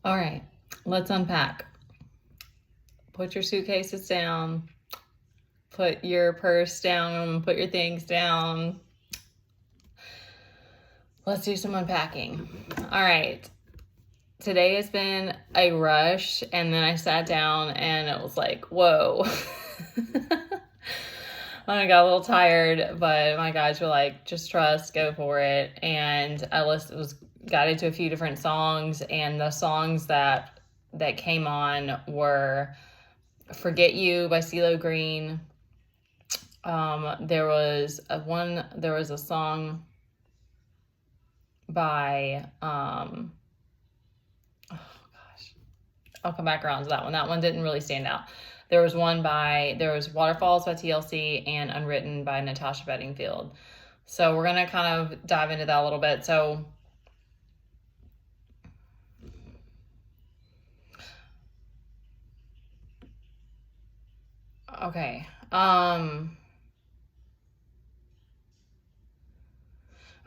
All right, let's unpack. Put your suitcases down, put your purse down, put your things down. Let's do some unpacking. All right. Today has been a rush, and then I sat down and it was like, whoa. I got a little tired, but my guys were like, just trust, go for it. And I got into a few different songs, and the songs that came on were Forget You by CeeLo Green. There was a song by oh gosh, I'll come back around to that one. That one didn't really stand out. There was Waterfalls by TLC and Unwritten by Natasha Bedingfield. So we're gonna kind of dive into that a little bit. So okay.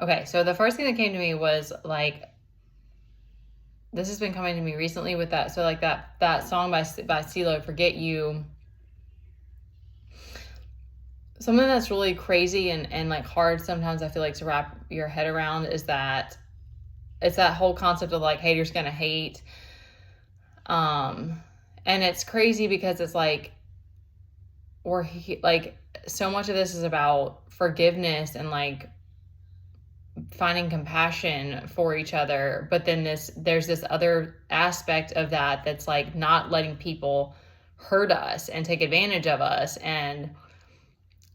Okay, so the first thing that came to me was like, this has been coming to me recently with that. So like that song by CeeLo, Forget You. Something that's really crazy and like hard sometimes, I feel like, to wrap your head around is that it's that whole concept of like haters gonna hate. And it's crazy because it's like like so much of this is about forgiveness and like finding compassion for each other, but then there's this other aspect of that that's like not letting people hurt us and take advantage of us and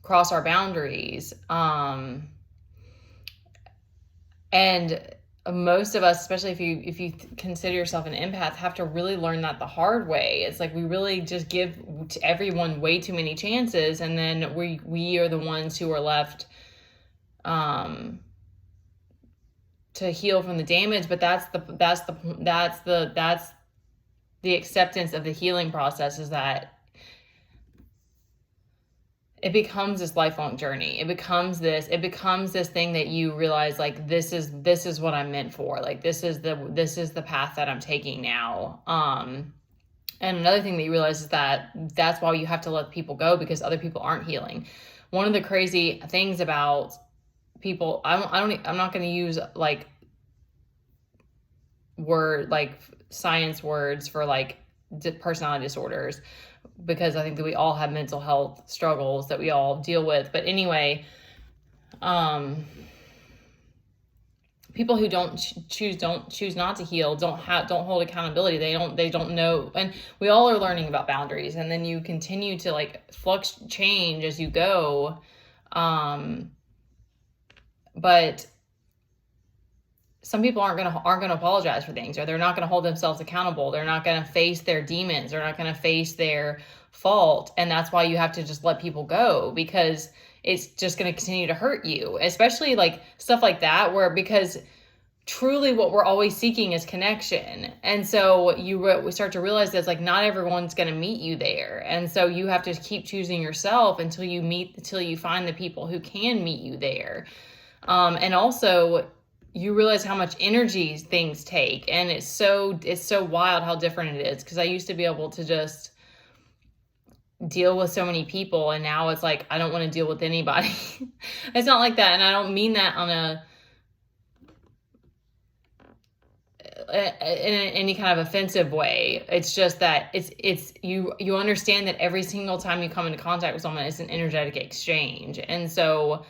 cross our boundaries. And most of us, especially if you consider yourself an empath, have to really learn that the hard way. It's like we really just give to everyone way too many chances, and then we are the ones who are left to heal from the damage. But that's the acceptance of the healing process, is that it becomes this lifelong journey. It becomes this thing that you realize, like, this is what I'm meant for. Like, this is the path that I'm taking now. And another thing that you realize is that that's why you have to let people go, because other people aren't healing. One of the crazy things about people, I'm not going to use like science words for like personality disorders, because I think that we all have mental health struggles that we all deal with. But anyway, people who don't choose not to heal don't hold accountability. They don't know. And we all are learning about boundaries, and then you continue to like change as you go. But some people aren't gonna apologize for things, or they're not gonna hold themselves accountable. They're not gonna face their demons. They're not gonna face their fault, and that's why you have to just let people go, because it's just gonna continue to hurt you, especially like stuff like that, because truly what we're always seeking is connection. And so we start to realize that it's like not everyone's going to meet you there, and so you have to keep choosing yourself until you find the people who can meet you there. And also you realize how much energy things take, and it's so wild how different it is, because I used to be able to just deal with so many people, and now it's like I don't want to deal with anybody. It's not like that, and I don't mean that in any kind of offensive way. It's just that you understand that every single time you come into contact with someone, it's an energetic exchange, and so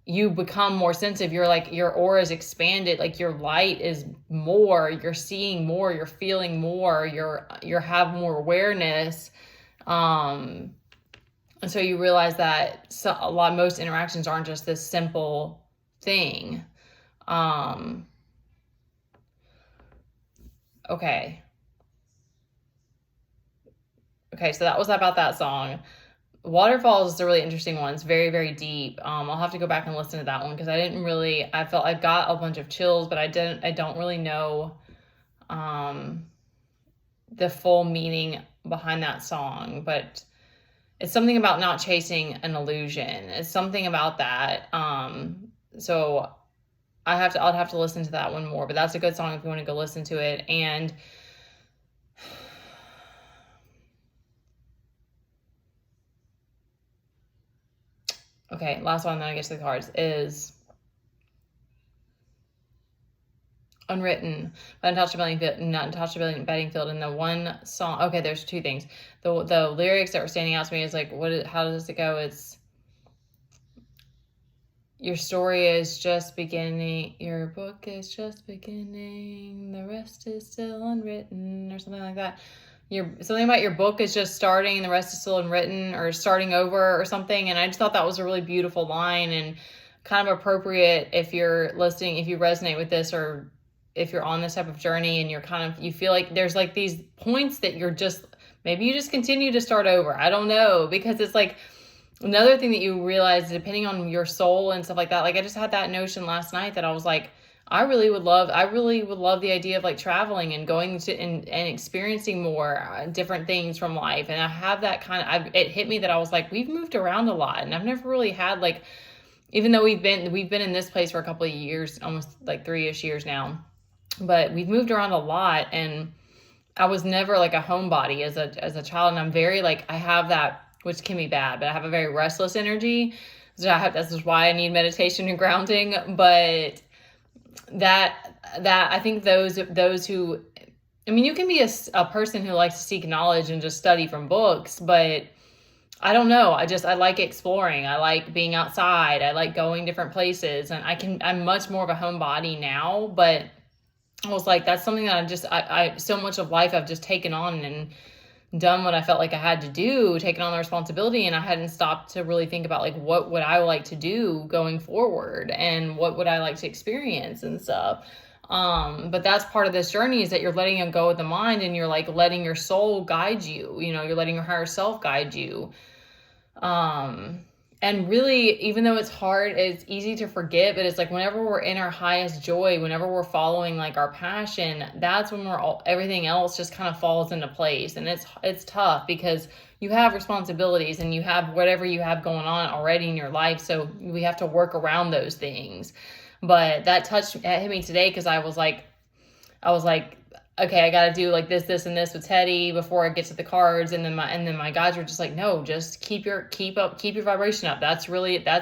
you become more sensitive. You're like, your aura is expanded, like your light is more, you're seeing more, you're feeling more, you have more awareness. And so you realize that most interactions aren't just this simple thing. Okay, so that was about that song. Waterfalls is a really interesting one. It's very, very deep. I'll have to go back and listen to that one, because I felt I got a bunch of chills, but I don't really know the full meaning behind that song. But it's something about not chasing an illusion. It's something about that. So I'll have to listen to that one more, but that's a good song if you want to go listen to it. And Okay, last one, then I get to the cards, is Unwritten by Natasha Bedingfield. And the one song, okay, there's two things. The lyrics that were standing out to me is like, how does it go? It's, your story is just beginning, your book is just beginning, the rest is still unwritten, or something like that. Something about your book is just starting and the rest is still unwritten, or starting over or something. And I just thought that was a really beautiful line, and kind of appropriate if you're listening, if you resonate with this, or if you're on this type of journey and you feel like there's like these points that maybe you just continue to start over. I don't know, because it's like another thing that you realize, depending on your soul and stuff like that. Like, I just had that notion last night that I was like, I really would love the idea of like traveling and going to and experiencing more different things from life. And I have that it hit me that I was like, we've moved around a lot, and I've never really had like, even though we've been in this place for a couple of years, almost like 3-ish years now, but we've moved around a lot. And I was never like a homebody as a child. And I'm very like, I have that, which can be bad, but I have a very restless energy. So this is why I need meditation and grounding. But that I think those who, I mean, you can be a person who likes to seek knowledge and just study from books, but I don't know. I like exploring. I like being outside. I like going different places, and I'm much more of a homebody now, but I was like, that's something that I so much of life I've just taken on and done what I felt like I had to do, taken on the responsibility, and I hadn't stopped to really think about like, what would I like to do going forward, and what would I like to experience and stuff. But that's part of this journey, is that you're letting go of the mind, and you're like letting your soul guide you, you're letting your higher self guide you. And really, even though it's hard, it's easy to forget, but it's like whenever we're in our highest joy, whenever we're following like our passion, that's when everything else just kind of falls into place. And it's tough, because you have responsibilities and you have whatever you have going on already in your life. So we have to work around those things. But that hit me today, because I was like, okay, I got to do like this, and this with Teddy before I get to the cards. And then my guides were just like, no, just keep your vibration up. That's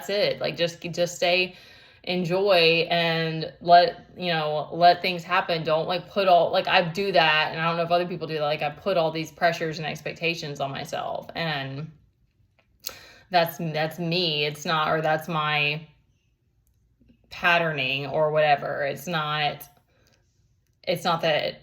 it. Like, just stay, enjoy, and let things happen. Don't like put all, like, I do that. And I don't know if other people do that. Like, I put all these pressures and expectations on myself, and that's me. It's not, or that's my patterning or whatever. It's not that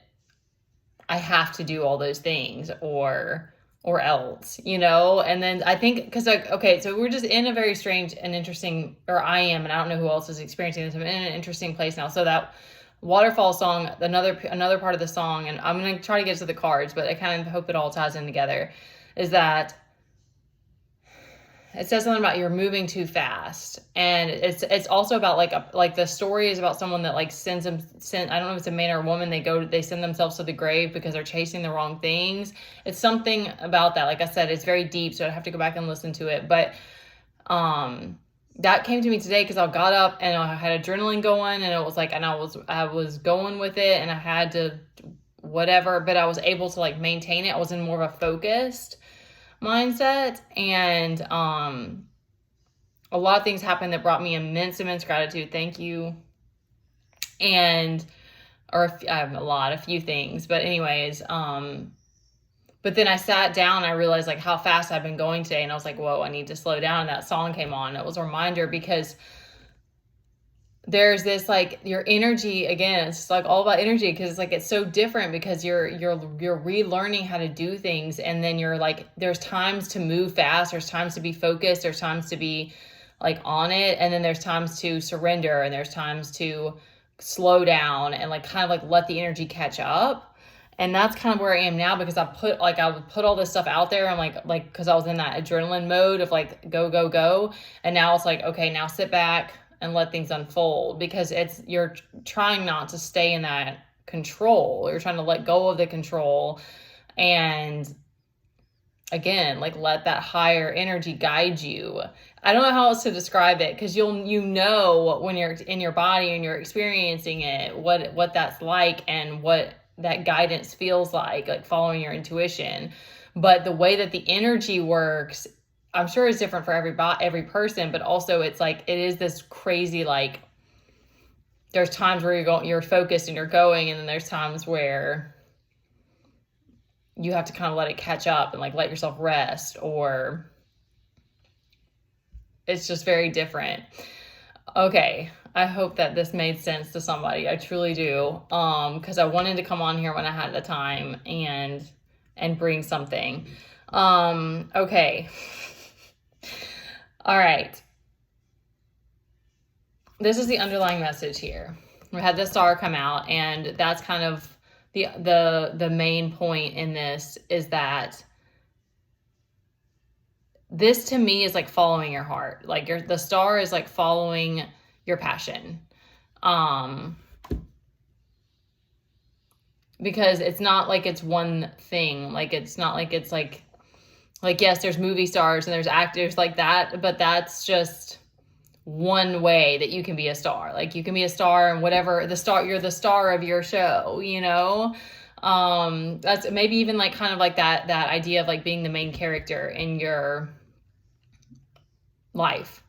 I have to do all those things or else, and then I think, because okay, so we're just in a very strange and interesting, or I am, and I don't know who else is experiencing this. I'm in an interesting place now. So that waterfall song, another part of the song, and I'm going to try to get to the cards, but I kind of hope it all ties in together, is that it says something about you're moving too fast. And it's also about like the story is about someone that like I don't know if it's a man or a woman, they send themselves to the grave because they're chasing the wrong things. It's something about that. Like I said, it's very deep, so I'd have to go back and listen to it. But that came to me today, because I got up and I had adrenaline going, and it was like, and I was going with it, and I had to whatever, but I was able to like maintain it. I was in more of a focused mindset, and a lot of things happened that brought me immense gratitude. Thank you. And I have a few things, but anyways, but then I sat down and I realized like how fast I've been going today, and I was like, whoa, I need to slow down. And that song came on. It was a reminder, because there's this like your energy, again, it's like all about energy, because it's like it's so different, because you're relearning how to do things, and then you're like, there's times to move fast, there's times to be focused, there's times to be like on it, and then there's times to surrender, and there's times to slow down and like kind of like let the energy catch up. And that's kind of where I am now, because I would put all this stuff out there. I'm like, because I was in that adrenaline mode of like, go. And now it's like, okay, now sit back and let things unfold, because you're trying not to stay in that control. You're trying to let go of the control, and again, like let that higher energy guide you. I don't know how else to describe it, because when you're in your body and you're experiencing it, what that's like, and what that guidance feels like following your intuition. But the way that the energy works, I'm sure it's different for every person, but also it's like, it is this crazy, like, there's times where you're focused and you're going, and then there's times where you have to kind of let it catch up and like let yourself rest, or it's just very different. Okay, I hope that this made sense to somebody. I truly do. Because I wanted to come on here when I had the time and bring something. Okay. All right. This is the underlying message here. We had the star come out, and that's kind of the main point in this, is that this to me is like following your heart. Like the star is like following your passion. Because it's not like it's one thing. Like it's not like it's like yes, there's movie stars and there's actors like that, but that's just one way that you can be a star. Like you can be a star and whatever you're the star of your show, you know? That's maybe even like kind of like that idea of like being the main character in your life.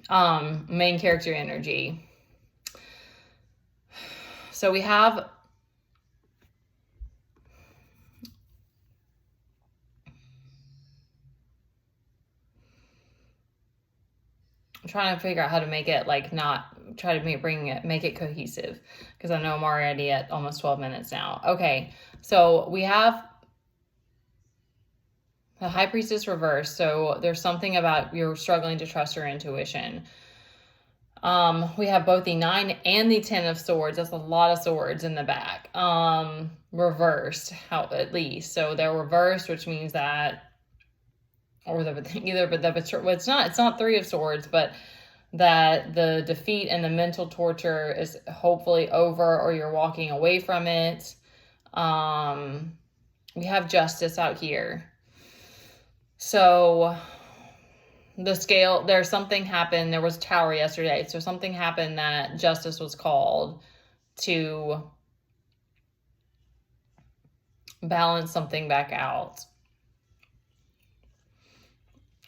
Main character energy. So we have I'm trying to figure out how to make it like not try to make it cohesive, because I know I'm already at almost 12 minutes now. Okay, so we have the High Priestess reverse. So there's something about you're struggling to trust your intuition. We have both the 9 and the 10 of swords. That's a lot of swords in the back. Reversed, at least. So they're reversed, which means that, or it's not 3 of swords, but that the defeat and the mental torture is hopefully over, or you're walking away from it. We have Justice out here. So the scale, there's something happened. There was a tower yesterday. So something happened that Justice was called to balance something back out.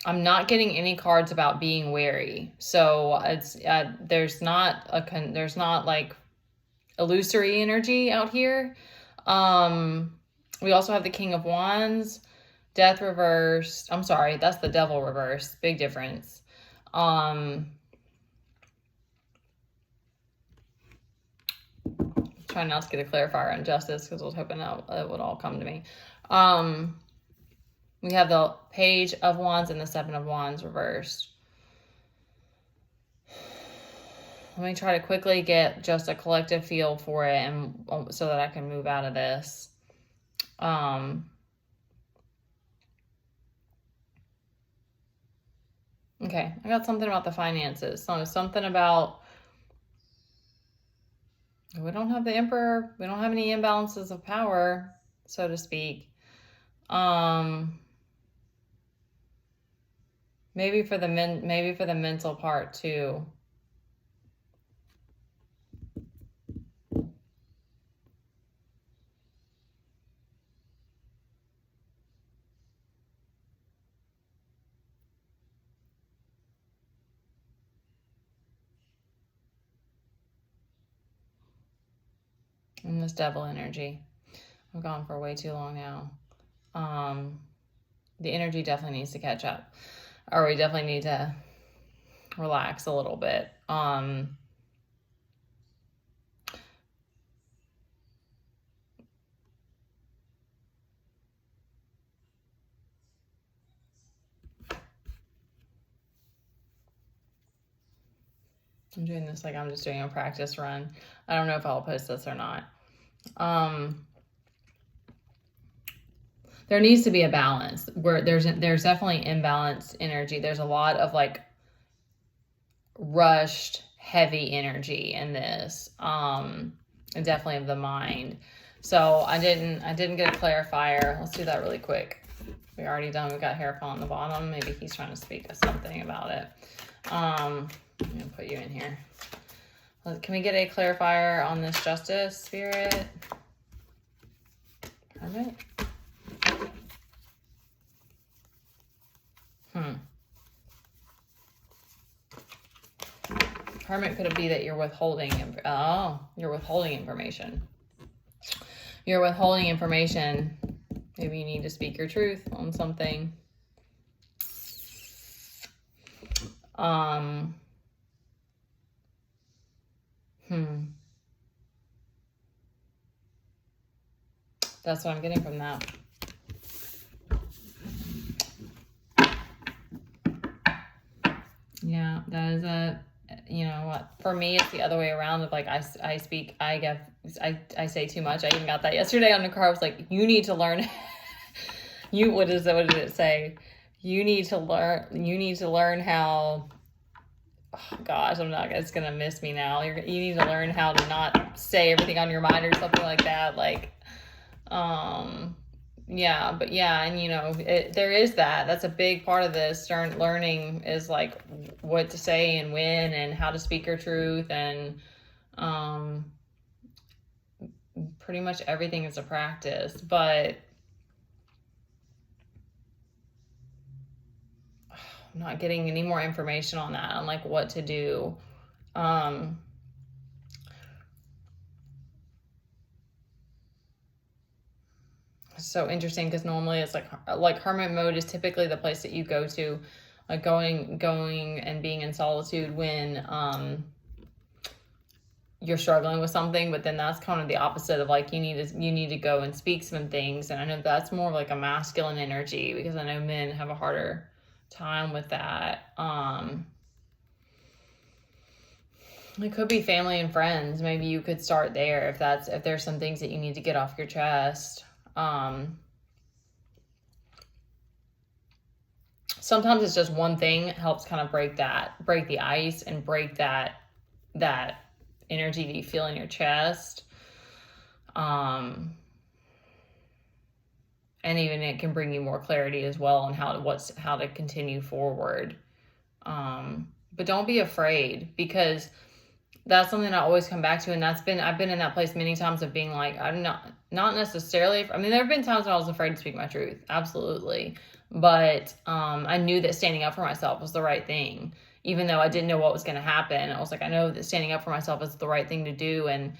I'm not getting any cards about being wary. So it's there's not like illusory energy out here. We also have the King of Wands, Death reversed. I'm sorry, that's the Devil reversed. Big difference. Trying not to get a clarifier on Justice, because I was hoping that it would all come to me. We have the Page of Wands and the 7 of Wands reversed. Let me try to quickly get just a collective feel for it, and so that I can move out of this. Okay, I got something about the finances. So something about, we don't have the Emperor. We don't have any imbalances of power, so to speak. Maybe for the mental part too. And this Devil energy. I've gone for way too long now. The energy definitely needs to catch up. Or we definitely need to relax a little bit. I'm doing this like I'm just doing a practice run. I don't know if I'll post this or not. There needs to be a balance where there's definitely imbalanced energy. There's a lot of like rushed, heavy energy in this, and definitely of the mind. So I didn't get a clarifier. Let's do that really quick. We already done. We got hair fall on the bottom. Maybe he's trying to speak something about it. I'm gonna put you in here. Can we get a clarifier on this Justice, Spirit? Hermit. Hermit could be that you're withholding. You're withholding information. You're withholding information. Maybe you need to speak your truth on something. That's what I'm getting from that. Yeah, that is a, you know what, for me, it's the other way around of like, I say too much. I even got that yesterday on the car. I was like, you need to learn, what did it say? You need to learn how, oh gosh, it's going to miss me now. You need to learn how to not say everything on your mind or something like that. Like, yeah, but yeah, and you know, there is that's a big part of this. Learning is like what to say and when and how to speak your truth, and pretty much everything is a practice. But I'm not getting any more information on that, on like what to do. So interesting, because normally it's like hermit mode is typically the place that you go to, like going and being in solitude when you're struggling with something. But then that's kind of the opposite of like you need to go and speak some things. And I know that's more like a masculine energy, because I know men have a harder time with that. It could be family and friends. Maybe you could start there if there's some things that you need to get off your chest. Sometimes it's just one thing helps kind of break the ice and break that energy that you feel in your chest. And even it can bring you more clarity as well on how to continue forward. But don't be afraid, because that's something I always come back to. And I've been in that place many times of being like, I'm not necessarily, I mean, there have been times when I was afraid to speak my truth. Absolutely. But, I knew that standing up for myself was the right thing, even though I didn't know what was going to happen. I was like, I know that standing up for myself is the right thing to do. And,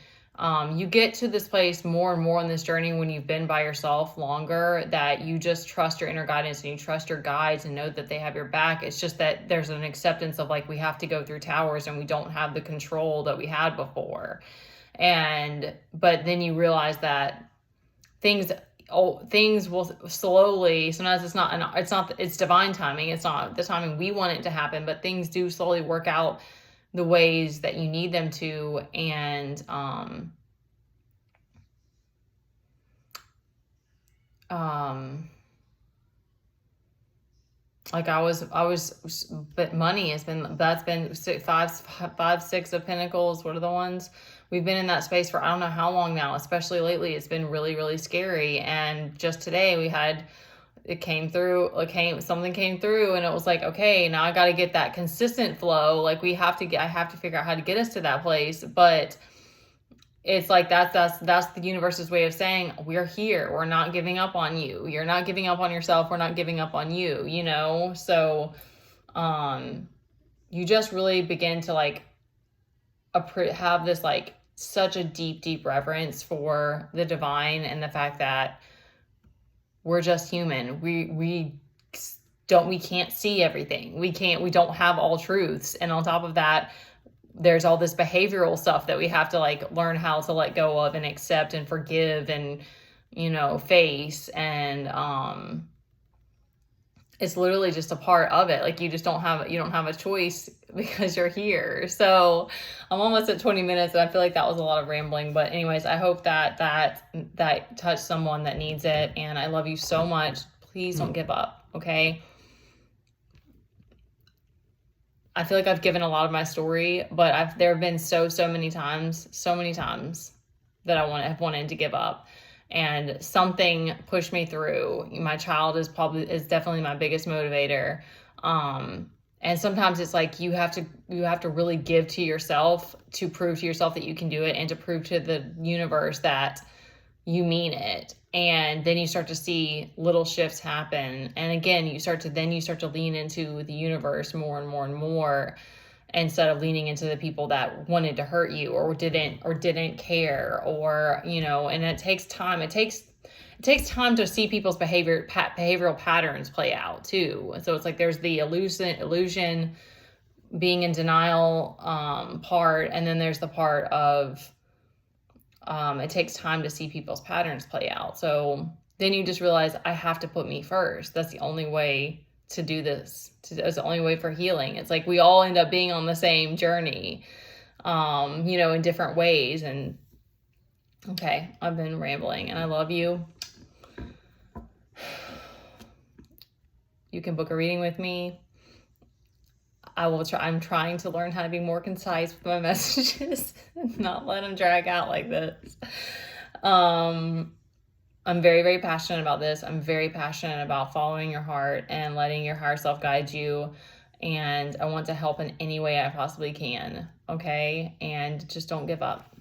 you get to this place more and more on this journey when you've been by yourself longer, that you just trust your inner guidance and you trust your guides and know that they have your back. It's just that there's an acceptance of like, we have to go through towers and we don't have the control that we had before. But then you realize that things will slowly, sometimes it's divine timing. It's not the timing we want it to happen, but things do slowly work out the ways that you need them to. And like but money that's been five, six of Pentacles. What are the ones? We've been in that space for I don't know how long now, especially lately. It's been really, really scary. And just today something came through and it was like, okay, now I got to get that consistent flow. Like I have to figure out how to get us to that place. But it's like, that's the universe's way of saying, we're here. We're not giving up on you. You're not giving up on yourself. We're not giving up on you, you know? So, you just really begin to like, have this like such a deep, deep reverence for the divine and the fact that we're just human. We can't see everything. We don't have all truths. And on top of that, there's all this behavioral stuff that we have to like learn how to let go of and accept and forgive and, you know, face. And, it's literally just a part of it. Like you don't have a choice because you're here. So I'm almost at 20 minutes and I feel like that was a lot of rambling, but anyways, I hope that touched someone that needs it. And I love you so much. Please don't give up. Okay. I feel like I've given a lot of my story, but there have been so many times that I have wanted to give up. And something pushed me through. My child is definitely my biggest motivator. And sometimes it's like you have to really give to yourself to prove to yourself that you can do it, and to prove to the universe that you mean it. And then you start to see little shifts happen. And again, you start to lean into the universe more and more and more, instead of leaning into the people that wanted to hurt you or didn't care, or, and it takes time. It takes time to see people's behavioral patterns play out too. So it's like there's the illusion, being in denial part, and then there's the part of it takes time to see people's patterns play out. So then you just realize, I have to put me first. That's the only way to do this. It's the only way for healing. It's like we all end up being on the same journey, in different ways. And okay, I've been rambling, and I love you. You can book a reading with me. I will try. I'm trying to learn how to be more concise with my messages and not let them drag out like this. I'm very, very passionate about this. I'm very passionate about following your heart and letting your higher self guide you. And I want to help in any way I possibly can. Okay. And just don't give up.